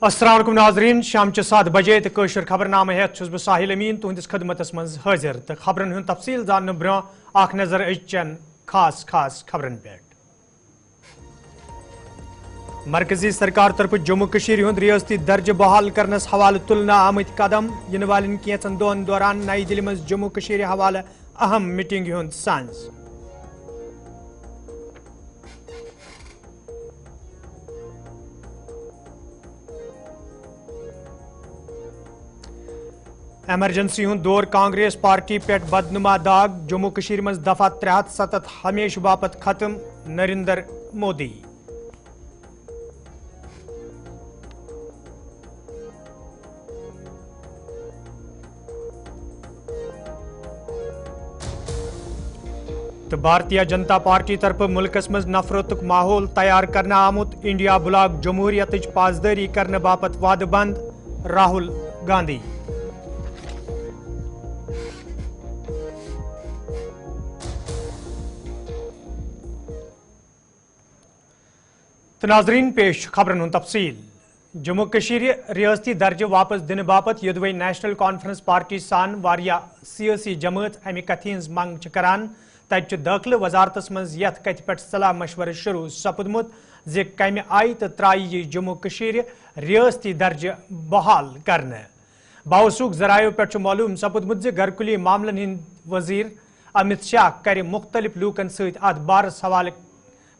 अस्सलाम वालेकुम नाज़रीन, शाम 7 बजे तो कशर खबरनामा हेत छुस बह साहिल अमीन तुहंदिस खदमतस मज हाजिर तो खबरन हुंद तफसील जानने ब्रोह आख नजर अजचन खास खास खबरन पे। मरकजी सरकार तरफ जम्मू कशीर हुंद रियासती दर्ज बहाल करनस हवाले तुलना आमत कदम इन वालन कैचन दोन दौरान नई दिल्ली मज जम्मू कशीर हवाले अहम मीटिंग हुंद सांस। एमरजेंसी हुंद दौर कांग्रेस पार्टी पे बदनुमा दाग जम्मू कशीर मज दफा 370 हमेश बापत खत्म नरेंद्र मोदी। तो भारतीय जनता पार्टी तरफ मुल्कस मज नफरत माहौल तैयार करना आमुत इंडिया ब्लॉक जमहूरियत पासदारी करने बापत वाद बंद राहुल गांधी। तो नाजरीन पेश खबरन तफसील। जम्मू कशीर रियासती दर्ज वापस दिन बापत युदवई नेशनल कॉन्फ्रेंस पार्टी सान वारिया सियासी जमात अमि कथ हज मंग करान तत दाखिल वजारतस मज यथ कथ पे सलाह मशवर शुरू सपदमुत जे कम आई तो त्राई यह जम्मू कशीर रियासती दर्ज बहाल करने। बावसूख जरायों पे मालूम सपदमुत जे घरकुली मामलन हिंद वजीर अमित शाह कर मुख्तलिफ लूकन सत बारस हवाले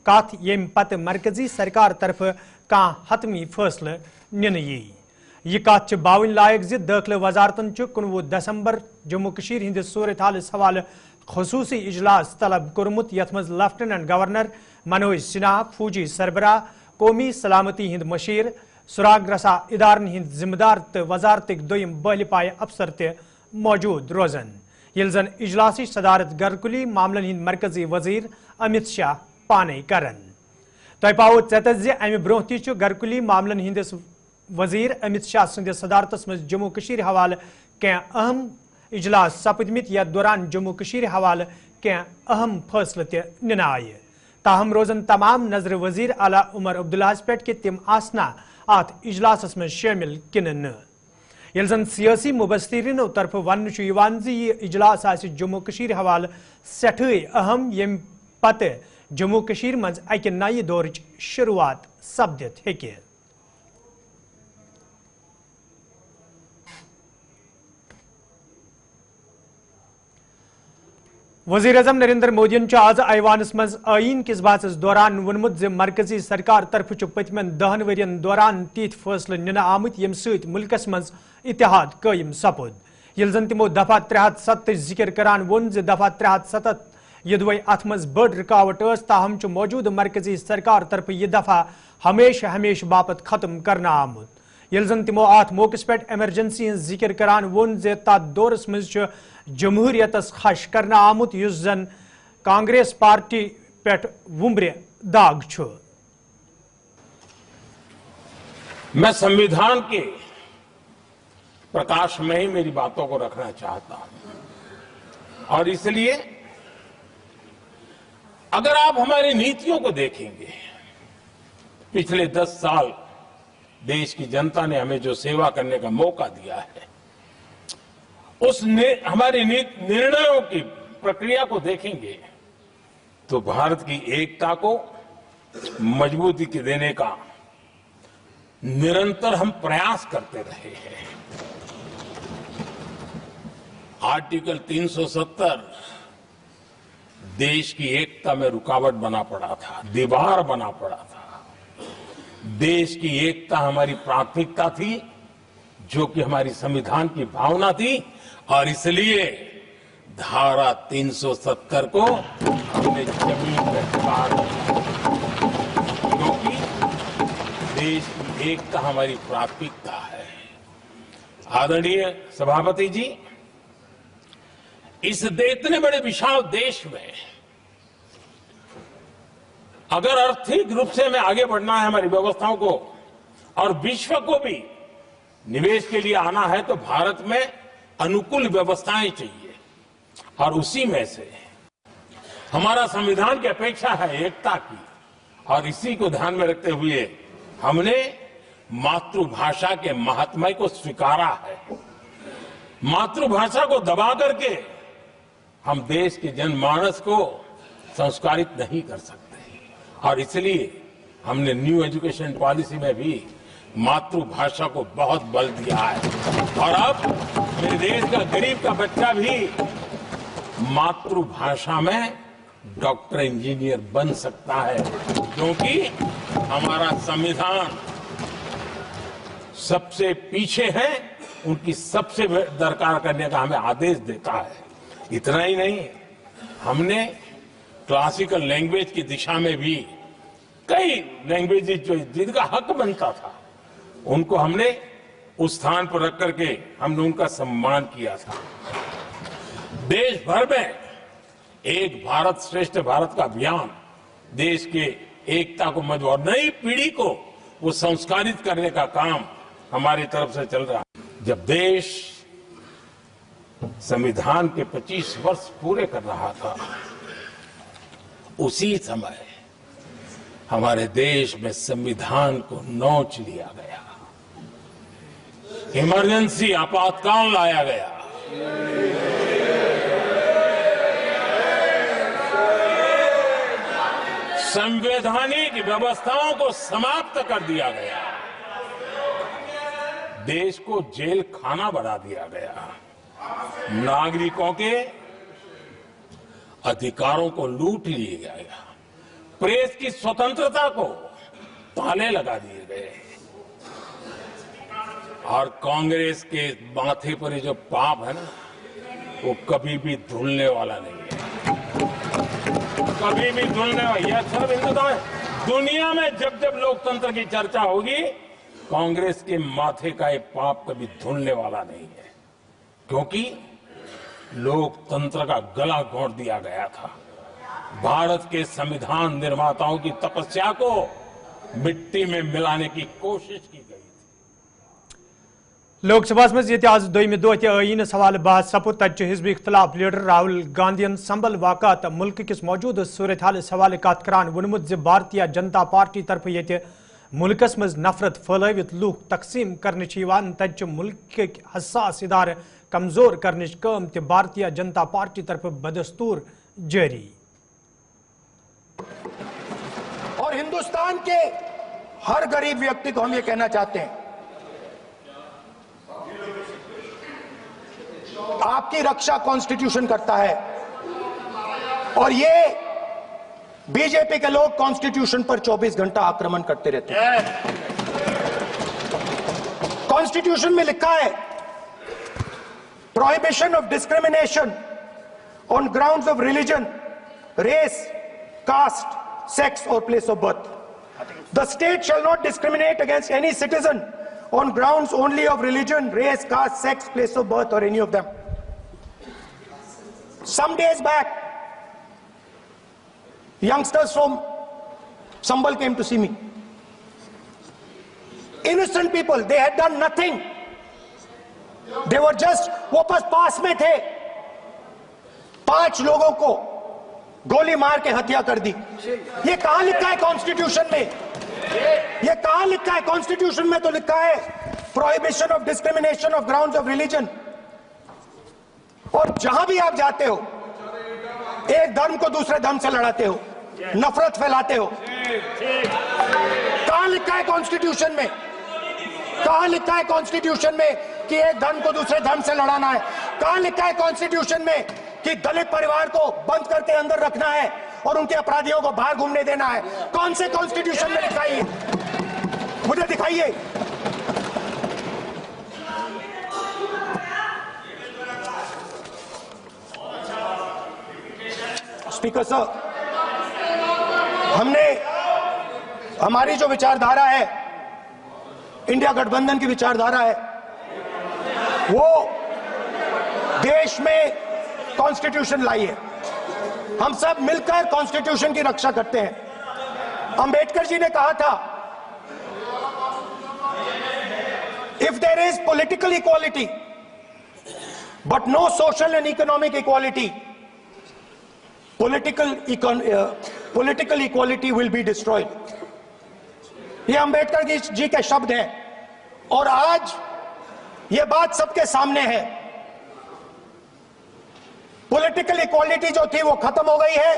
कथ यम पत मरकजी सरकार तरफ कह हतमी फैसले निन यह कथ बावन लायक जे दाखिल वजारतन 19 दिसंबर जम्मू कशीर हिंद सूरत हाल हवाले खसूसी इजलास तलब कोरमुत यथ मज लेफ्टिनेंट गवर्नर मनोज सिन्हा फौजी सरबराह कौमी सलामती हिंद मशीर सुराग रसा इदारन हिंद जिम्मेदार तो वजारतिक दोयम बहल पाए अफसर ते मौजूद रोजन यिल जन इजलासी सदारत घरकुली मामलन हिंद मरकजी वजीर अमित शाह पाने करन। तय पाओ चतस जे अमि ब्रोह ती घरकुली मामलन हिंदिस वजीर अमित शाह संदिस सदारतस मज जम्मू कशीर हवाले कह अहम इजलास सपदमित यथ दौरान जम्मू कशीर हवाले कह अहम फैसले ते निन आय। ताहम रोजन तमाम नजर वजीर आला उमर अब्दुल्ला पे कि तिम आसना अत इजलासस मज शामिल किन न। यिल जन सियासी मुबस्सिरीनो तरफ वन यह इजलास आसि जम्मू कशीर हवाले सठे अहम यम पत जम्मू कशीर मज अक नये दौरच शुरुआत सपदित हेके। वजीर अजम नरेंद्र मोदी आज ऐवानस मज आईन किस बातस दौरान वोनमुत जे मरकजी सरकार तरफ पतमन 10 वरियन दौरान तीत फैसले निन आमुत यम सत मुल्कस मज इतिहाद कायम सपुद। यिल जन तिमो दफा 370 जिक्र करान वोन जे दफा 370 युदवई अथ मज बड़ रुकावट ताहम मौजूद मरकजी सरकार तरफ यह दफा हमेशा हमेशा बापत खत्म करना आमुत। यिल जन तिमो अत मौकस पे एमरजेंसी हज जिक्र करान वोन जे तथ दौरस मज जमहूरियतस खश करना आमुत युस जन कांग्रेस पार्टी पे वुम्ब्रे दाग छु। मैं संविधान के प्रकाश में ही मेरी बातों को रखना चाहता हूं और इसलिए अगर आप हमारी नीतियों को देखेंगे, पिछले 10 साल देश की जनता ने हमें जो सेवा करने का मौका दिया है, हमारी निर्णयों की प्रक्रिया को देखेंगे तो भारत की एकता को मजबूती के देने का निरंतर हम प्रयास करते रहे हैं। आर्टिकल 370 देश की एकता में रुकावट बना पड़ा था, दीवार बना पड़ा था। देश की एकता हमारी प्राथमिकता थी, जो कि हमारी संविधान की भावना थी और इसलिए धारा 370 को हमने जमीन पर उतार दिया, क्योंकि देश की एकता हमारी प्राथमिकता है। आदरणीय सभापति जी, इस इतने बड़े विशाल देश में अगर आर्थिक रूप से हमें आगे बढ़ना है, हमारी व्यवस्थाओं को और विश्व को भी निवेश के लिए आना है, तो भारत में अनुकूल व्यवस्थाएं चाहिए और उसी में से हमारा संविधान की अपेक्षा है एकता की और इसी को ध्यान में रखते हुए हमने मातृभाषा के महात्म्य को स्वीकारा है। मातृभाषा को दबा करके हम देश के जनमानस को संस्कारित नहीं कर सकते और इसलिए हमने न्यू एजुकेशन पॉलिसी में भी मातृभाषा को बहुत बल दिया है और अब मेरे देश का गरीब का बच्चा भी मातृभाषा में डॉक्टर इंजीनियर बन सकता है, क्योंकि हमारा संविधान सबसे पीछे है, उनकी सबसे दरकार करने का हमें आदेश देता है। इतना ही नहीं, हमने क्लासिकल लैंग्वेज की दिशा में भी कई लैंग्वेजेस जो जिनका हक बनता था उनको हमने उस स्थान पर रख करके हमने उनका सम्मान किया था। देश भर में एक भारत श्रेष्ठ भारत का अभियान देश के एकता को मजबूत और नई पीढ़ी को वो संस्कारित करने का काम हमारी तरफ से चल रहा है। जब देश संविधान के 25 वर्ष पूरे कर रहा था, उसी समय हमारे देश में संविधान को नोच लिया गया, इमरजेंसी आपातकाल लाया गया। संवैधानिक व्यवस्थाओं को समाप्त कर दिया गया, देश को जेल खाना बना दिया गया, नागरिकों के अधिकारों को लूट लिया गया, प्रेस की स्वतंत्रता को ताले लगा दिए गए और कांग्रेस के माथे पर ये जो पाप है ना, वो कभी भी धुलने वाला नहीं है, कभी भी धुलने वाला। यह सब हिंदुत्व है। दुनिया में जब जब लोकतंत्र की चर्चा होगी, कांग्रेस के माथे का ये पाप कभी धुलने वाला नहीं है, क्योंकि लोकतंत्र का गला घोंट दिया गया था। भारत के संविधान निर्माताओं की तपस्या को मिट्टी में मिलाने की कोशिश की गई। लोकसभा मज आज दोम दो आईन सवाल बहस सपुद तक हिजब इख्तलाफ लीडर राहुल गांधी संबल वाकत मुल्क किस मौजूद सूरत हाल सवाल कत करान वोनमुत ज भारतीय जनता पार्टी तरफ ये मुल्कस मज नफरत फैलवित लूख तकसीम करने तच मुल्क हसास इदार कमजोर करने कम त भारतीय जनता पार्टी तरफ बदस्तूर जारी। और हिंदुस्तान के हर गरीब व्यक्ति को हम ये कहना चाहते हैं, आपकी रक्षा कॉन्स्टिट्यूशन करता है और ये बीजेपी के लोग कॉन्स्टिट्यूशन पर 24 घंटा आक्रमण करते रहते हैं। कॉन्स्टिट्यूशन में लिखा है prohibition of discrimination on grounds of religion, race, caste, sex or place of birth. The state shall not discriminate against any citizen on grounds only of religion, race, caste, sex, place of birth or any of them. Some days back, youngsters from Sambal came to see me. Innocent people, they had done nothing. They were just, वो बस पास में थे, 5 लोगों को गोली मार के हत्या कर दी। ये कहां लिखा है कॉन्स्टिट्यूशन में? ये कहां लिखा है? कॉन्स्टिट्यूशन में तो लिखा है prohibition of discrimination of grounds of religion. और जहां भी आप जाते हो, एक धर्म को दूसरे धर्म से लड़ाते हो, नफरत फैलाते हो। कहां लिखा है कॉन्स्टिट्यूशन में? कहां लिखा है कॉन्स्टिट्यूशन में कि एक धर्म को दूसरे धर्म से लड़ाना है? कहां लिखा है कॉन्स्टिट्यूशन में कि दलित परिवार को बंद करके अंदर रखना है और उनके अपराधियों को बाहर घूमने देना है? कौन से कॉन्स्टिट्यूशन में लिखा है? मुझे दिखाइए। स्पीकर साहब, हमने हमारी जो विचारधारा है, इंडिया गठबंधन की विचारधारा है, वो देश में कॉन्स्टिट्यूशन लाई है। हम सब मिलकर कॉन्स्टिट्यूशन की रक्षा करते हैं। अंबेडकर जी ने कहा था, if there is political equality but no social and economic equality, political equality will be destroyed. ये अंबेडकर जी के शब्द हैं और आज ये बात सबके सामने है। पॉलिटिकल इक्वालिटी जो थी वो खत्म हो गई है।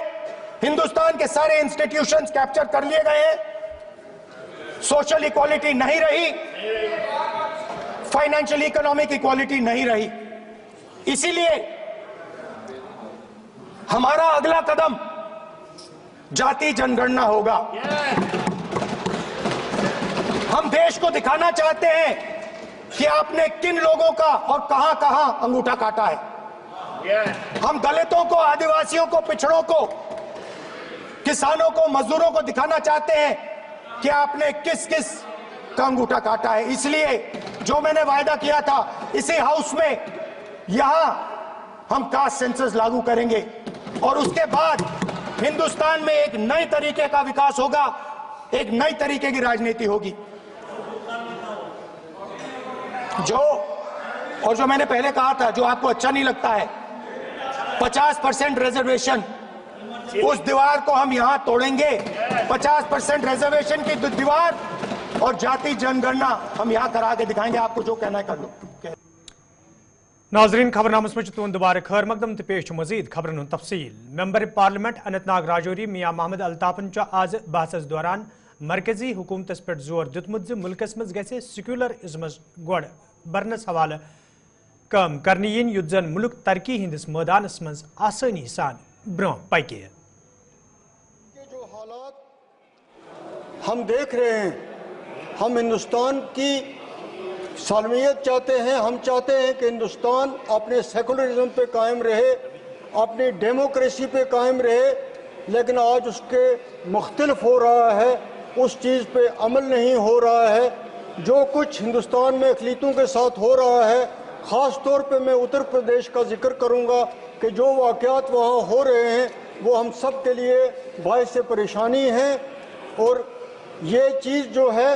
हिंदुस्तान के सारे इंस्टीट्यूशंस कैप्चर कर लिए गए हैं। सोशल इक्वालिटी नहीं रही, फाइनेंशियल इकोनॉमिक इक्वालिटी नहीं रही। इसीलिए हमारा अगला कदम जाति जनगणना होगा। हम देश को दिखाना चाहते हैं कि आपने किन लोगों का और कहां कहां अंगूठा काटा है। हम दलितों को, आदिवासियों को, पिछड़ों को, किसानों को, मजदूरों को दिखाना चाहते हैं कि आपने किस किस का अंगूठा काटा है। इसलिए जो मैंने वायदा किया था, इसी हाउस में यहां हम कास्ट सेंसस लागू करेंगे और उसके बाद हिंदुस्तान में एक नए तरीके का विकास होगा, एक नई तरीके की राजनीति होगी। जो मैंने पहले कहा था, जो आपको अच्छा नहीं लगता है, 50% रिजर्वेशन, उस दीवार को हम यहां तोड़ेंगे। 50% रिजर्वेशन की दीवार और जाति जनगणना हम यहां करा के दिखाएंगे। आपको जो कहना है कर लो। नाजरीन, खबरनामस में तुंद दोबारा खैर मकदम तो पेश मजीद खबरन तफसील। मेंबर पार्लियामेंट अनंतनाग राजौरी मियां मोहम्मद अल्ताफन आज बहस दौरान मरकजी हुकूमतस पे जोर दितमुत मुल्कस मज गसे सेक्युलरिज्मस गोड़ बरनस हवाले काम करने इन युद्ध जन मुल्क तरक्की हिंदिस मैदानस मज आसानी सान ब्रों पके। जो हालात हम देख रहे हैं, हम हिंदुस्तान की सालमियत चाहते हैं। हम चाहते हैं कि हिंदुस्तान अपने सेकुलरिज्म पे कायम रहे, अपनी डेमोक्रेसी पे कायम रहे, लेकिन आज उसके मुख्तलिफ हो रहा है, उस चीज़ पे अमल नहीं हो रहा है। जो कुछ हिंदुस्तान में अक़लीतों के साथ हो रहा है, ख़ास तौर पे मैं उत्तर प्रदेश का जिक्र करूँगा कि जो वाक़यात वहाँ हो रहे हैं वो हम सब के लिए बाइस परेशानी है। और ये चीज़ जो है,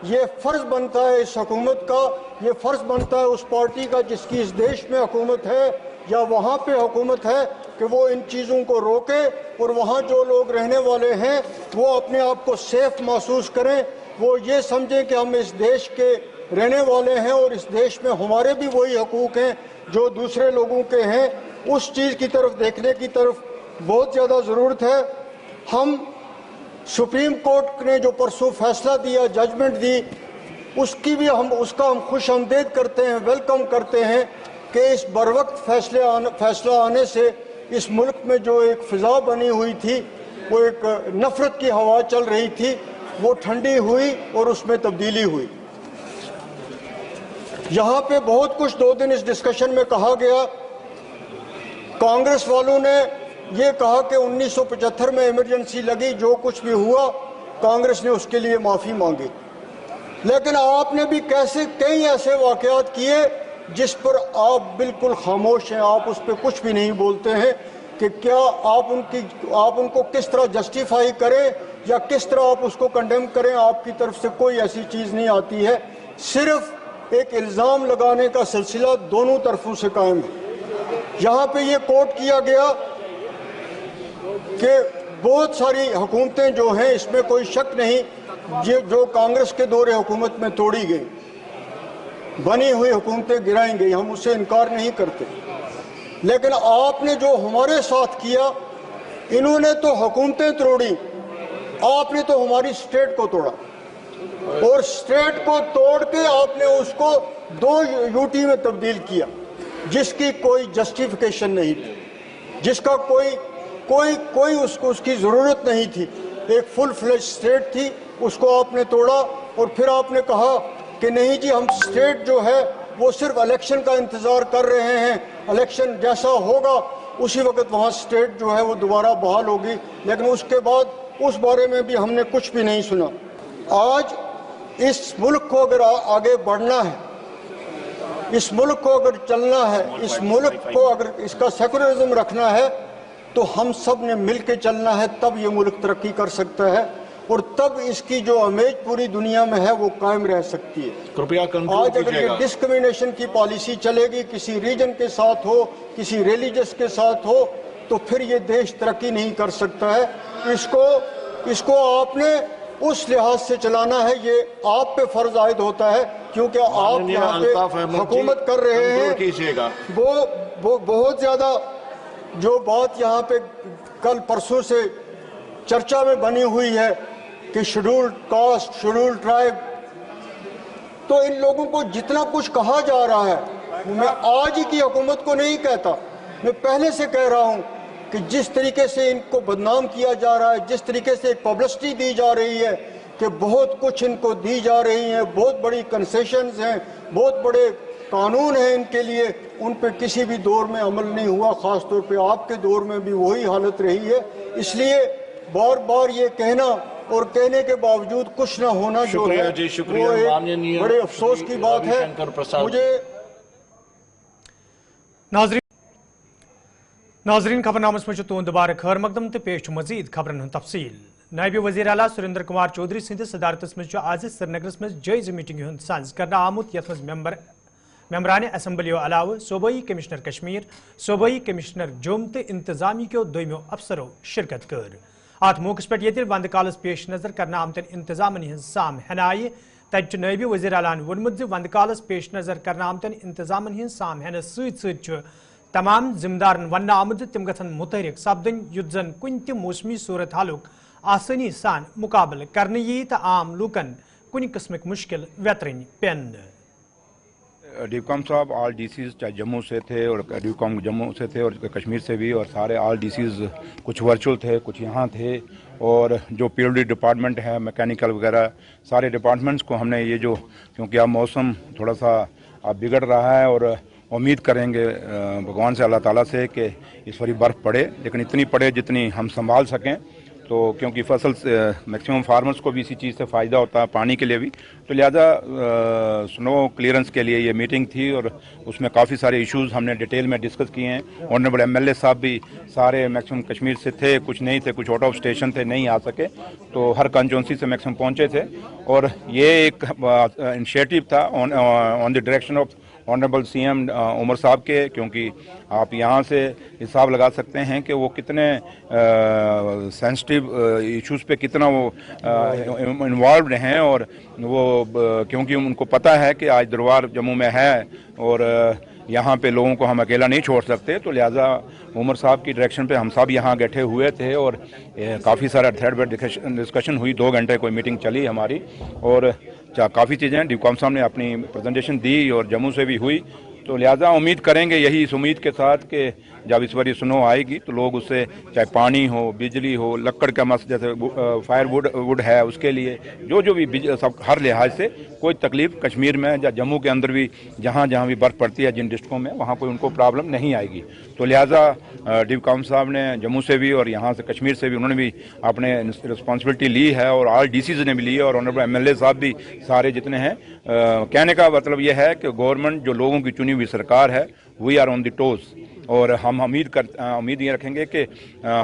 ये फ़र्ज़ बनता है इस हुकूमत का, ये फ़र्ज़ बनता है उस पार्टी का जिसकी इस देश में हुकूमत है या वहाँ पे हुकूमत है कि वो इन चीज़ों को रोके और वहाँ जो लोग रहने वाले हैं वो अपने आप को सेफ महसूस करें। वो ये समझें कि हम इस देश के रहने वाले हैं और इस देश में हमारे भी वही हकूक़ हैं जो दूसरे लोगों के हैं। उस चीज़ की तरफ देखने की तरफ बहुत ज़्यादा ज़रूरत है। हम सुप्रीम कोर्ट ने जो परसों फैसला दिया, जजमेंट दी, उसका हम खुश आमदेद करते हैं, वेलकम करते हैं कि इस बरवक्त फैसला आने से इस मुल्क में जो एक फ़िज़ा बनी हुई थी, वो एक नफ़रत की हवा चल रही थी, वो ठंडी हुई और उसमें तब्दीली हुई। यहाँ पे बहुत कुछ 2 दिन इस डिस्कशन में कहा गया। कांग्रेस वालों ने ये कहा कि 1975 में इमरजेंसी लगी, जो कुछ भी हुआ कांग्रेस ने उसके लिए माफ़ी मांगी। लेकिन आपने भी कई ऐसे वाक़यात किए जिस पर आप बिल्कुल खामोश हैं, आप उस पर कुछ भी नहीं बोलते हैं कि क्या आप उनको किस तरह जस्टिफाई करें या किस तरह आप उसको कंडेम करें। आपकी तरफ से कोई ऐसी चीज़ नहीं आती है, सिर्फ एक इल्ज़ाम लगाने का सिलसिला दोनों तरफों से कायम है। यहाँ पे ये कोट किया गया कि बहुत सारी हुकूमतें जो हैं, इसमें कोई शक नहीं, ये जो कांग्रेस के दौरे हुकूमत में तोड़ी गई, बनी हुई हुकूमतें गिराई गई, हम उससे इनकार नहीं करते। लेकिन आपने जो हमारे साथ किया, इन्होंने तो हुकूमतें तोड़ी, आपने तो हमारी स्टेट को तोड़ा और स्टेट को तोड़ के आपने उसको 2 यूटी में तब्दील किया जिसकी कोई जस्टिफिकेशन नहीं थी, जिसका कोई उसको उसकी ज़रूरत नहीं थी। एक फुल फ्लेज स्टेट थी, उसको आपने तोड़ा और फिर आपने कहा कि नहीं जी, हम स्टेट जो है वो सिर्फ इलेक्शन का इंतज़ार कर रहे हैं, इलेक्शन जैसा होगा उसी वक्त वहाँ स्टेट जो है वो दोबारा बहाल होगी। लेकिन उसके बाद उस बारे में भी हमने कुछ भी नहीं सुना। आज इस मुल्क को अगर आगे बढ़ना है, इस मुल्क को अगर चलना है, इस मुल्क को अगर इसका सेकुलरिज्म रखना है, तो हम सब ने मिल के चलना है, तब ये मुल्क तरक्की कर सकता है और तब इसकी जो इमेज पूरी दुनिया में है वो कायम रह सकती है। कृपया आज अगर ये डिस्क्रिमिनेशन की पॉलिसी चलेगी, किसी रीजन के साथ हो, किसी रिलीजियस के साथ हो, तो फिर ये देश तरक्की नहीं कर सकता है। इसको आपने उस लिहाज से चलाना है, ये आप पे फर्ज आयद होता है, क्योंकि आप यहाँ पे हुकूमत कर रहे हैं। वो बहुत ज्यादा जो बात यहाँ पे कल परसों से चर्चा में बनी हुई है कि शेड्यूल्ड कास्ट, शेड्यूल्ड ट्राइब, तो इन लोगों को जितना कुछ कहा जा रहा है, मैं आज ही की हुकूमत को नहीं कहता, मैं पहले से कह रहा हूं कि जिस तरीके से इनको बदनाम किया जा रहा है, जिस तरीके से पब्लिसिटी दी जा रही है कि बहुत कुछ इनको दी जा रही है, बहुत बड़ी कंसेशंस हैं, बहुत बड़े कानून हैं इनके लिए, उन पर किसी भी दौर में अमल नहीं हुआ। खास तौर पे आपके दौर में भी वही हालत रही है। इसलिए बार बार ये कहना और कहने के बावजूद कुछ ना होना जो है वो एक बड़े अफसोस की बात है। मुझे नाजरीन खबरनामस में तुंद दोबारा खैर मकदम तो पेश मजीद खबरन हूं तफसील। नायब वज़ीर आला सुरेंद्र कुमार चौधरी सदस सदारत में आज श्रीनगर में जायज़ मीटिंग हूं सांस करना आमुत यथ मेंबरान असम्बली अलाव सूबाई कमिश्नर कश्मीर, सूबाई कमिश्नर जुम तो इंतजामी के दोमो अफसरों शिरकत कर। अत मौके पे वंद कालस पेश नजर करना आमतन इंतजामन हज साम हेन आय तब नायब वज़ीर आलान वोनमुत वंद कालस पेश नजर करना आमतन इंतजामन हज साम हेन सत तमाम जिम्मेदारन वन आमुद तिम गन मुतहरिक सपदन युत जन कुन त मौसमी सूरत हालुक आसानी सान मुकाबल करने यी तो आम लूकन कुन किस्मक मुश्किल वेतरन पेन। डीकॉम साहब ऑल डीसीज चाहे जम्मू से थे और डीकॉम जम्मू से थे और कश्मीर से भी, और सारे ऑल डीसीज कुछ वर्चुअल थे, कुछ यहाँ थे, और जो पीडब्ल्यूडी डिपार्टमेंट है, मैकेनिकल वगैरह सारे डिपार्टमेंट्स को हमने ये जो, क्योंकि अब मौसम थोड़ा सा अब बिगड़ रहा है और उम्मीद करेंगे भगवान से, अल्लाह ताला से कि इस बारी बर्फ़ पड़े, लेकिन इतनी पड़े जितनी हम संभाल सकें। तो क्योंकि फसल मैक्सिमम फार्मर्स को भी इसी चीज़ से फ़ायदा होता है, पानी के लिए भी, तो लिहाजा स्नो क्लियरेंस के लिए ये मीटिंग थी और उसमें काफ़ी सारे इश्यूज़ हमने डिटेल में डिस्कस किए हैं। ऑनरेबल एमएलए साहब भी सारे मैक्सिमम कश्मीर से थे, कुछ नहीं थे, कुछ आउट ऑफ स्टेशन थे, नहीं आ सके, तो हर कंस्टिट्यूंसी से मैक्सिमम पहुँचे थे। और ये एक इनिशिएटिव था on the direction of honourable CM Omar साहब के, क्योंकि आप यहाँ से हिसाब लगा सकते हैं कि वो कितने सेंसिटिव इश्यूज़ पे कितना वो इन्वॉल्व हैं, और वो क्योंकि उनको पता है कि आज दरबार जम्मू में है और यहाँ पे लोगों को हम अकेला नहीं छोड़ सकते, तो लिहाजा उमर साहब की डायरेक्शन पे हम सब यहाँ बैठे हुए थे और काफ़ी सारा थ्रेड बेड डिस्कशन हुई, 2 घंटे कोई मीटिंग चली हमारी, और काफ़ी चीज़ें डीकॉम साहब ने अपनी प्रेजेंटेशन दी और जम्मू से भी हुई। तो लिहाजा उम्मीद करेंगे यही इस उम्मीद के साथ कि जब इस बारी स्नो आएगी तो लोग उससे, चाहे पानी हो, बिजली हो, लकड़ का मस जैसे फायर वुड है, उसके लिए जो भी सब हर लिहाज से कोई तकलीफ कश्मीर में या जम्मू के अंदर भी जहाँ भी बर्फ़ पड़ती है जिन डिस्ट्रिक्टों में, वहाँ कोई उनको प्रॉब्लम नहीं आएगी। तो लिहाजा डीकॉम साहब ने जम्मू से भी और यहाँ से कश्मीर से भी उन्होंने भी अपने रिस्पॉन्सिबिलिटी ली है और ऑल डीसीज ने भी ली है और ऑनरेबल एमएलए साहब भी सारे जितने हैं। कहने का मतलब यह है कि गवर्नमेंट जो लोगों की चुनी हुई सरकार है, we are on the toes, और हम उम्मीद ये रखेंगे कि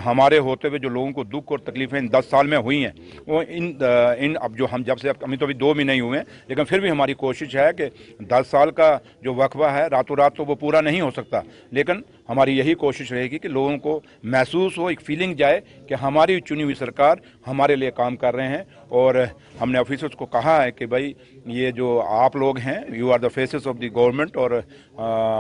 हमारे होते हुए जो लोगों को दुख और तकलीफें इन 10 साल में हुई हैं, वो इन अब जो हम जब से अभी तो अभी 2 महीने ही हुए हैं, लेकिन फिर भी हमारी कोशिश है कि 10 साल का जो वक्फा है रातों रात तो वो पूरा नहीं हो सकता, लेकिन हमारी यही कोशिश रहेगी कि लोगों को महसूस हो, एक फीलिंग जाए कि हमारी चुनी हुई सरकार हमारे लिए काम कर रहे हैं। और हमने ऑफिसर्स को कहा है कि भाई ये जो आप लोग हैं, you are the faces of the government, और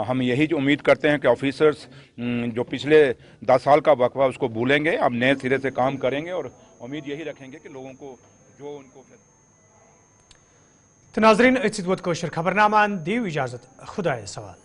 हम यही जो उम्मीद करते हैं कि ऑफिसर्स जो पिछले 10 साल का वक्फा उसको भूलेंगे, अब नए सिरे से काम करेंगे और उम्मीद यही रखेंगे कि लोगों को जो उनको। तो नाजरीन खबरनामा दी इजाजत, खुदा सवाल।